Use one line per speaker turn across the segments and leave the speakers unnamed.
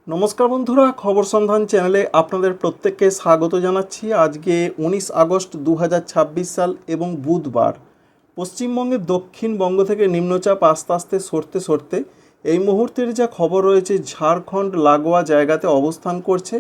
নমস্কার বন্ধুরা, খবর সন্ধান চ্যানেলে আপনাদের প্রত্যেককে স্বাগত জানাচ্ছি। আজকে 19 আগস্ট 2026 সাল এবং বুধবার। পশ্চিমবঙ্গের দক্ষিণবঙ্গ থেকে নিম্নচাপ আস্তে আস্তে সরতে সরতে এই মুহূর্তের যা খবর রয়েছে, ঝাড়খণ্ড লাগোয়া জায়গাতে অবস্থান করছে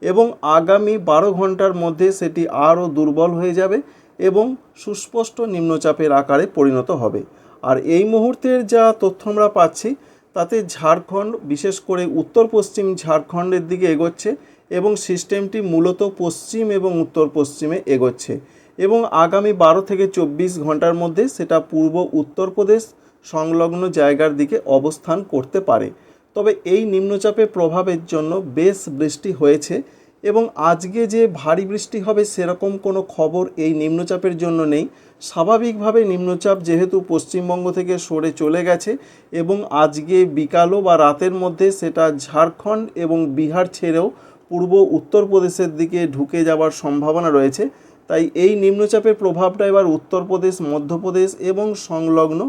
এবং আগামী 12 ঘন্টার মধ্যে সেটি আরও দুর্বল হয়ে যাবে এবং সুস্পষ্ট নিম্নচাপের আকারে পরিণত হবে। আর এই মুহূর্তের যা তথ্য আমরা পাচ্ছি তাতে ঝাড়খণ্ড, বিশেষ করে উত্তর পশ্চিম ঝাড়খণ্ডের দিকে এগোচ্ছে এবং সিস্টেমটি মূলত পশ্চিম এবং উত্তর পশ্চিমে এগোচ্ছে এবং আগামী 12 থেকে 24 ঘন্টার মধ্যে সেটা পূর্ব উত্তরপ্রদেশ সংলগ্ন জায়গার দিকে অবস্থান করতে পারে। তবে এই নিম্নচাপের প্রভাবের জন্য বেশ বৃষ্টি হয়েছে এবং আজকে যে ভারী বৃষ্টি হবে সেরকম কোনো খবর এই নিম্নচাপের জন্য নেই। স্বাভাবিকভাবে নিম্নচাপ যেহেতু পশ্চিমবঙ্গ থেকে সরে চলে গেছে এবং আজকে বিকালও বা রাতের মধ্যে সেটা ঝাড়খণ্ড এবং বিহার ছেড়েও পূর্ব উত্তরপ্রদেশের দিকে ঢুকে যাওয়ার সম্ভাবনা রয়েছে। তাই এই নিম্নচাপের প্রভাবটা এবার উত্তরপ্রদেশ, মধ্যপ্রদেশ এবং সংলগ্ন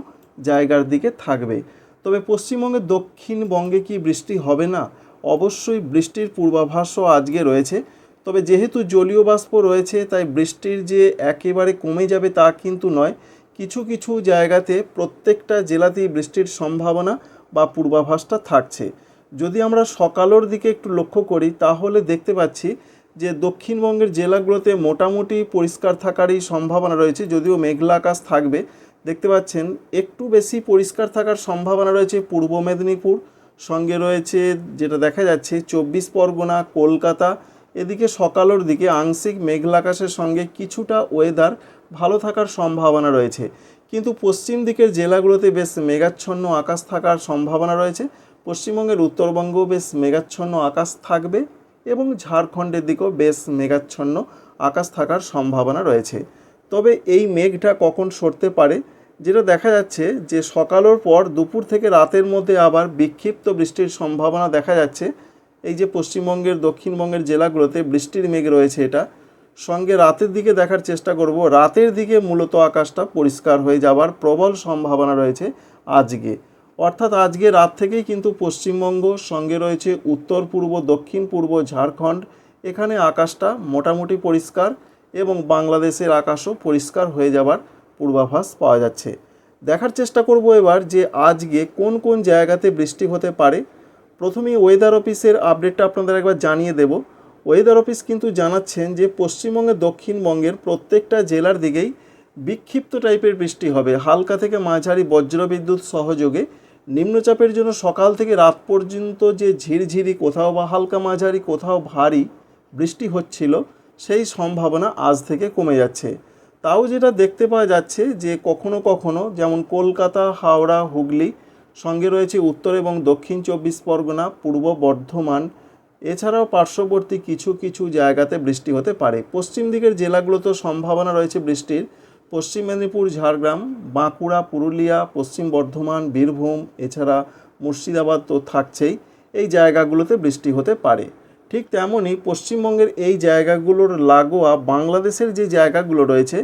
জায়গার দিকে থাকবে। তবে পশ্চিমবঙ্গের দক্ষিণবঙ্গে কি বৃষ্টি হবে না? অবশ্যই বৃষ্টির পূর্বাভাসও আজকে রয়েছে। তবে যেহেতু জলীয় বাষ্প রয়েছে তাই বৃষ্টির যে একেবারে কমে যাবে তা কিন্তু নয়। কিছু কিছু জায়গাতে প্রত্যেকটা জেলাতেই বৃষ্টির সম্ভাবনা বা পূর্বাভাসটা থাকছে। যদি আমরা সকালের দিকে একটু লক্ষ্য করি তাহলে দেখতে পাচ্ছি যে দক্ষিণবঙ্গের জেলাগুলোতে মোটামুটি পরিষ্কার থাকারই সম্ভাবনা রয়েছে, যদিও মেঘলা আকাশ থাকবে। দেখতে পাচ্ছেন একটু বেশি পরিষ্কার থাকার সম্ভাবনা রয়েছে পূর্ব মেদিনীপুর, সঙ্গে রয়েছে যেটা দেখা যাচ্ছে 24 পরগনা, কলকাতা। এদিকে সকালের দিকে আংশিক মেঘলা আকাশের সঙ্গে কিছুটা ওয়েদার ভালো থাকার সম্ভাবনা রয়েছে, কিন্তু পশ্চিম দিকের জেলাগুলোতে বেশ মেঘাচ্ছন্ন আকাশ থাকার সম্ভাবনা রয়েছে। পশ্চিমবঙ্গের উত্তরবঙ্গেও বেশ মেঘাচ্ছন্ন আকাশ থাকবে এবং ঝাড়খণ্ডের দিকেও বেশ মেঘাচ্ছন্ন আকাশ থাকার সম্ভাবনা রয়েছে। তবে এই মেঘটা কখন সরতে পারে, যেটা দেখা যাচ্ছে যে সকালের পর দুপুর থেকে রাতের মধ্যে আবার বিক্ষিপ্ত বৃষ্টির সম্ভাবনা দেখা যাচ্ছে। এই যে পশ্চিমবঙ্গের দক্ষিণবঙ্গের জেলাগুলোতে বৃষ্টির মেঘ রয়েছে, এটা সঙ্গে রাতের দিকে দেখার চেষ্টা করব। রাতের দিকে মূলত আকাশটা পরিষ্কার হয়ে যাওয়ার প্রবল সম্ভাবনা রয়েছে আজকে। অর্থাৎ আজকে রাত থেকেই কিন্তু পশ্চিমবঙ্গ, সঙ্গে রয়েছে উত্তর পূর্ব, দক্ষিণ পূর্ব ঝাড়খণ্ড, এখানে আকাশটা মোটামুটি পরিষ্কার এবং বাংলাদেশের আকাশও পরিষ্কার হয়ে যাবার পূর্বাভাস পাওয়া যাচ্ছে। দেখার চেষ্টা করব এবার যে আজকে কোন কোন জায়গাতে বৃষ্টি হতে পারে। প্রথমেই ওয়েদার অফিসের আপডেটটা আপনাদের একবার জানিয়ে দেব। ওয়েদার অফিস কিন্তু জানাচ্ছেন যে পশ্চিমবঙ্গের দক্ষিণবঙ্গের প্রত্যেকটা জেলার দিকেই বিক্ষিপ্ত টাইপের বৃষ্টি হবে, হালকা থেকে মাঝারি বজ্রবিদ্যুৎ সহযোগে। নিম্নচাপের জন্য সকাল থেকে রাত পর্যন্ত যে ঝিরঝিরি, কোথাও বা হালকা মাঝারি, কোথাও ভারী বৃষ্টি হচ্ছিল, সেই সম্ভাবনা আজ থেকে কমে যাচ্ছে। তাও যেটা দেখতে পাওয়া যাচ্ছে যে কখনো কখনো যেমন কলকাতা, হাওড়া, হুগলি, সঙ্গে রয়েছে উত্তর এবং দক্ষিণ 24 পরগনা, পূর্ব বর্ধমান, এছাড়াও পার্শ্ববর্তী কিছু কিছু জায়গাতে বৃষ্টি হতে পারে। পশ্চিম দিকের জেলাগুলোতেও সম্ভাবনা রয়েছে বৃষ্টির। পশ্চিম মেদিনীপুর, ঝাড়গ্রাম, বাঁকুড়া, পুরুলিয়া, পশ্চিম বর্ধমান, বীরভূম, এছাড়া মুর্শিদাবাদ তো থাকছেই, এই জায়গাগুলোতে বৃষ্টি হতে পারে। ঠিক তেমনই পশ্চিমবঙ্গের এই জায়গাগুলোর লাগোয়া বাংলাদেশের যে জায়গাগুলো রয়েছে,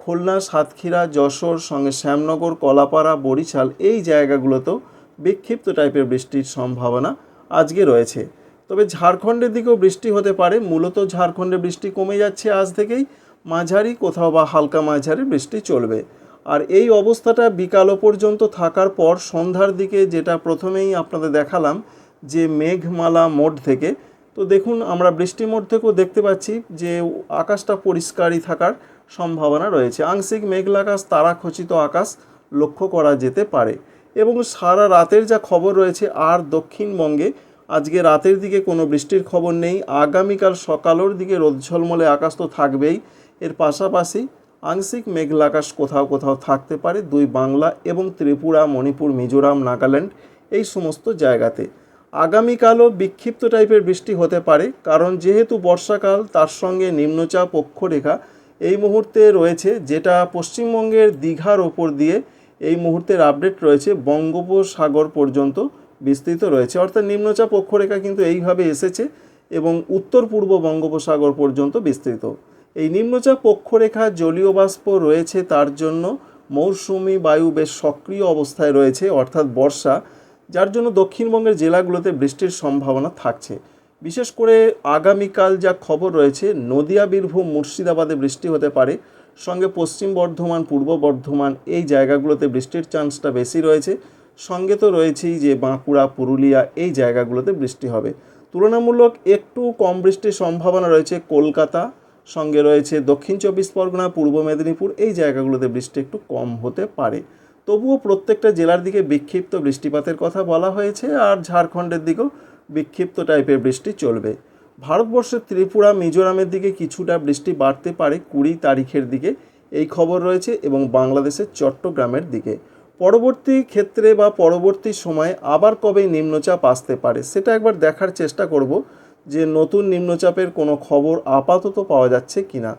খুলনা, সাতক্ষীরা, যশোর, সঙ্গে শ্যামনগর, কলাপাড়া, বরিশাল, এই জায়গাগুলোতেও বিক্ষিপ্ত টাইপের বৃষ্টির সম্ভাবনা আজকে রয়েছে। তবে ঝাড়খণ্ডের দিকেও বৃষ্টি হতে পারে। মূলত ঝাড়খণ্ডে বৃষ্টি কমে যাচ্ছে আজ থেকেই, মাঝারি কোথাও বা হালকা মাঝারি বৃষ্টি চলবে। আর এই অবস্থাটা বিকাল পর্যন্ত থাকার পর সন্ধ্যার দিকে, যেটা প্রথমেই আপনাদের দেখালাম যে মেঘমালা মোড থেকে, তো দেখুন আমরা বৃষ্টি মোড থেকেও দেখতে পাচ্ছি যে আকাশটা পরিষ্কারই থাকার সম্ভাবনা রয়েছে। আংশিক মেঘলা আকাশ, তারাখচিত আকাশ লক্ষ্য করা যেতে পারে। এবং সারা রাতের যা খবর রয়েছে, আর দক্ষিণবঙ্গে আজকে রাতের দিকে কোনো বৃষ্টির খবর নেই। আগামীকাল সকালের দিকে রোদ ঝলমলে আকাশ তো থাকবেই, এর পাশাপাশি আংশিক মেঘলা আকাশ কোথাও কোথাও থাকতে পারে দুই বাংলা এবং ত্রিপুরা, মণিপুর, মিজোরাম, নাগাল্যান্ড, এই সমস্ত জায়গাতে। আগামীকালও বিক্ষিপ্ত টাইপের বৃষ্টি হতে পারে, কারণ যেহেতু বর্ষাকাল, তার সঙ্গে নিম্নচাপ অক্ষরেখা এই মুহূর্তে রয়েছে, যেটা পশ্চিমবঙ্গের দীঘার ওপর দিয়ে এই মুহূর্তের আপডেট রয়েছে বঙ্গোপসাগর পর্যন্ত বিস্তৃত রয়েছে। অর্থাৎ নিম্নচাপ অক্ষরেখা কিন্তু এইভাবে এসেছে এবং উত্তর পূর্ব বঙ্গোপসাগর পর্যন্ত বিস্তৃত। এই নিম্নচাপ অক্ষরেখা জলীয় বাষ্প রয়েছে, তার জন্য মৌসুমি বায়ু বেশ সক্রিয় অবস্থায় রয়েছে, অর্থাৎ বর্ষা, যার জন্য দক্ষিণবঙ্গের জেলাগুলোতে বৃষ্টির সম্ভাবনা থাকছে। বিশেষ করে আগামীকাল যা খবর রয়েছে, নদিয়া, বীরভূম, মুর্শিদাবাদে বৃষ্টি হতে পারে, সঙ্গে পশ্চিম বর্ধমান, পূর্ব বর্ধমান এই জায়গাগুলোতে বৃষ্টির চান্সটা বেশি রয়েছে। সঙ্গে তো রয়েছেই যে বাঁকুড়া, পুরুলিয়া এই জায়গাগুলোতে বৃষ্টি হবে। তুলনামূলক একটু কম বৃষ্টির সম্ভাবনা রয়েছে কলকাতা, সঙ্গে রয়েছে দক্ষিণ চব্বিশ পরগনা, পূর্ব মেদিনীপুর এই জায়গাগুলোতে বৃষ্টি একটু কম হতে পারে। তবুও প্রত্যেকটা জেলার দিকে বিক্ষিপ্ত বৃষ্টিপাতের কথা বলা হয়েছে, আর ঝাড়খণ্ডের দিকেও বিক্ষিপ্ত টাইপের বৃষ্টি চলবে। ভারতবর্ষের ত্রিপুরা, মিজোরামের দিকে কিছুটা বৃষ্টি বাড়তে পারে 20 তারিখের দিকে, এই খবর রয়েছে, এবং বাংলাদেশের চট্টগ্রামের দিকে। পরবর্তী ক্ষেত্রে বা পরবর্তী সময়ে আবার কবে নিম্নচাপ আসতে পারে সেটা একবার দেখার চেষ্টা করব, যে নতুন নিম্নচাপের কোনো খবর আপাতত পাওয়া যাচ্ছে কিনা।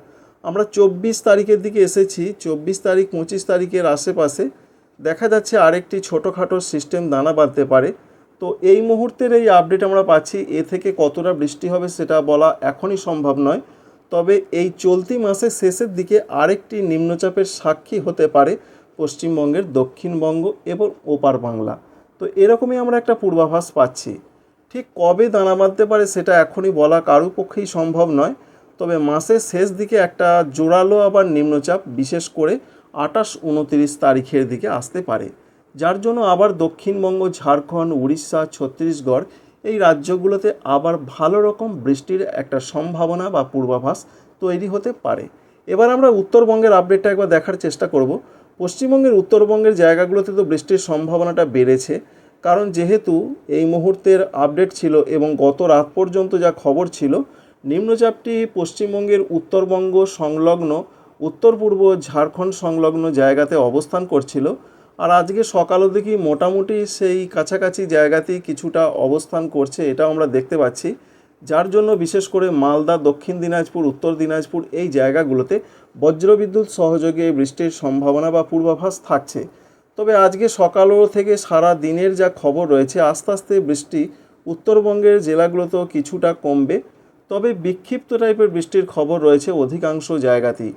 আমরা 24 তারিখের দিকে এসেছি, 24 তারিখ 25 তারিখের আশেপাশে দেখা যাচ্ছে আরেকটি ছোটোখাটো সিস্টেম দানা বাঁধতে পারে। তো এই মুহূর্তের এই আপডেট আমরা পাচ্ছি, এ থেকে কতটা বৃষ্টি হবে সেটা বলা এখনই সম্ভব নয়। তবে এই চলতি মাসের শেষের দিকে আরেকটি নিম্নচাপের সাক্ষী হতে পারে পশ্চিমবঙ্গের দক্ষিণবঙ্গ এবং ওপার বাংলা। তো এরকমই আমরা একটা পূর্বাভাস পাচ্ছি। ঠিক কবে দানা বাঁধতে পারে সেটা এখনই বলা কারো পক্ষেই সম্ভব নয়। তবে মাসের শেষ দিকে একটা জোরালো আবার নিম্নচাপ বিশেষ করে 28-29 তারিখের দিকে আসতে পারে, যার জন্য আবার দক্ষিণবঙ্গ, ঝাড়খণ্ড, উড়িষ্যা, ছত্তিশগড় এই রাজ্যগুলোতে আবার ভালো রকম বৃষ্টির একটা সম্ভাবনা বা পূর্বাভাস তৈরি হতে পারে। এবার আমরা উত্তরবঙ্গের আপডেটটা একবার দেখার চেষ্টা করব। পশ্চিমবঙ্গের উত্তরবঙ্গের জায়গাগুলোতে তো বৃষ্টির সম্ভাবনাটা বেড়েছে, কারণ যেহেতু এই মুহূর্তের আপডেট ছিল এবং গত রাত পর্যন্ত যা খবর ছিল, নিম্নচাপটি পশ্চিমবঙ্গের উত্তরবঙ্গ সংলগ্ন, উত্তর পূর্ব ঝাড়খণ্ড সংলগ্ন জায়গাতে অবস্থান করছিল। আর আজকে সকালের দিকে মোটামুটি সেই কাছাকাছি জায়গাতেই কিছুটা অবস্থান করছে, এটাও আমরা দেখতে পাচ্ছি। যার জন্য বিশেষ করে মালদা, দক্ষিণ দিনাজপুর, উত্তর দিনাজপুর এই জায়গাগুলোতে বজ্রবিদ্যুৎ সহযোগে বৃষ্টির সম্ভাবনা বা পূর্বাভাস থাকছে। তবে আজকে সকালও থেকে সারা দিনের যা খবর রয়েছে, আস্তে আস্তে বৃষ্টি উত্তরবঙ্গের জেলাগুলোতেও কিছুটা কমবে। তবে বিক্ষিপ্ত টাইপের বৃষ্টির খবর রয়েছে অধিকাংশ জায়গাতেই।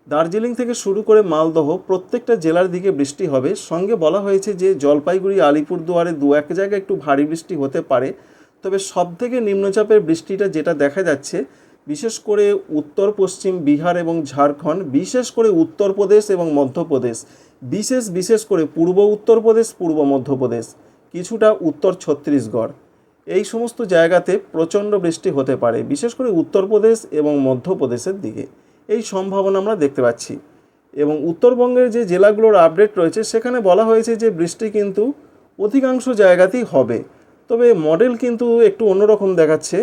দার্জিলিং থেকে শুরু করে মালদহ প্রত্যেকটা জেলার দিকে বৃষ্টি হবে। সঙ্গে বলা হয়েছে যে জলপাইগুড়ি, আলিপুরদুয়ারে 2-1 জায়গায় একটু ভারী বৃষ্টি হতে পারে। তবে সবথেকে নিম্নচাপের বৃষ্টিটা যেটা দেখা যাচ্ছে, বিশেষ করে উত্তর পশ্চিম বিহার এবং ঝাড়খণ্ড, বিশেষ করে উত্তরপ্রদেশ এবং মধ্যপ্রদেশ, বিশেষ করে পূর্ব উত্তরপ্রদেশ, পূর্ব মধ্যপ্রদেশ, কিছুটা উত্তর ছত্তিশগড়, এই সমস্ত জায়গাতে প্রচণ্ড বৃষ্টি হতে পারে, বিশেষ করে উত্তরপ্রদেশ এবং মধ্যপ্রদেশের দিকে এই সম্ভাবনা আমরা দেখতে পাচ্ছি। এবং উত্তরবঙ্গের যে জেলাগুলোর আপডেট রয়েছে সেখানে বলা হয়েছে যে বৃষ্টি কিন্তু অধিকাংশ জায়গাতেই হবে। তবে মডেল কিন্তু একটু অন্যরকম দেখাচ্ছে।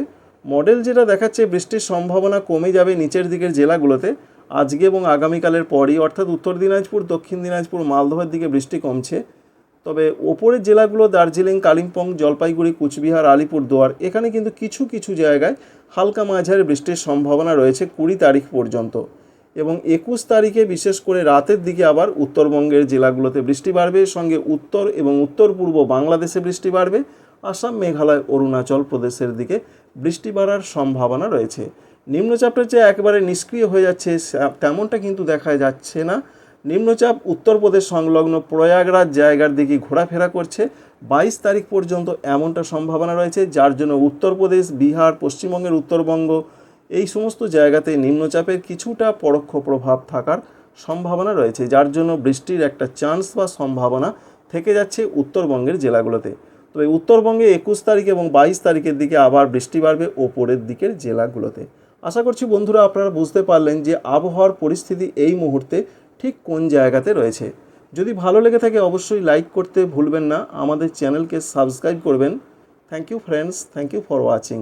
মডেল যেটা দেখাচ্ছে, বৃষ্টির সম্ভাবনা কমে যাবে নিচের দিকের জেলাগুলোতে আজকে এবং আগামীকালের পরই, অর্থাৎ উত্তর দিনাজপুর, দক্ষিণ দিনাজপুর, মালদহের দিকে বৃষ্টি কমছে। তবে ওপরের জেলাগুলো দার্জিলিং, কালিম্পং, জলপাইগুড়ি, কুচবিহার, আলিপুরদুয়ার, এখানে কিন্তু কিছু কিছু জায়গায় হালকা মাঝারি বৃষ্টির সম্ভাবনা রয়েছে 20 তারিখ পর্যন্ত। এবং 21 তারিখে বিশেষ করে রাতের দিকে আবার উত্তরবঙ্গের জেলাগুলোতে বৃষ্টি বাড়বে, সঙ্গে উত্তর এবং উত্তর পূর্ব বাংলাদেশে বৃষ্টি বাড়বে, আসাম, মেঘালয়, অরুণাচল প্রদেশের দিকে বৃষ্টি বাড়ার সম্ভাবনা রয়েছে। নিম্নচাপটা যে একেবারে নিষ্ক্রিয় হয়ে যাচ্ছে তেমনটা কিন্তু দেখা যাচ্ছে না। নিম্নচাপ উত্তরপ্রদেশ সংলগ্ন প্রয়াগরাজ জায়গার দিকে ঘোরাফেরা করছে 22 তারিখ পর্যন্ত, এমনটা সম্ভাবনা রয়েছে। যার জন্য উত্তরপ্রদেশ, বিহার, পশ্চিমবঙ্গের উত্তরবঙ্গ এই সমস্ত জায়গাতে নিম্নচাপের কিছুটা পরোক্ষ প্রভাব থাকার সম্ভাবনা রয়েছে, যার জন্য বৃষ্টির একটা চান্স বা সম্ভাবনা থেকে যাচ্ছে উত্তরবঙ্গের জেলাগুলোতে। তবে উত্তরবঙ্গে 21 তারিখ এবং 22 তারিখের দিকে আবার বৃষ্টি বাড়বে ওপরের দিকের জেলাগুলোতে। আশা করছি বন্ধুরা আপনারা বুঝতে পারলেন যে আবহাওয়ার পরিস্থিতি এই মুহূর্তে ঠিক কোন জায়গাতে রয়েছে। যদি ভালো লেগে থাকে অবশ্যই লাইক করতে ভুলবেন না, আমাদের চ্যানেলকে সাবস্ক্রাইব করবেন। Thank you friends, thank you for watching.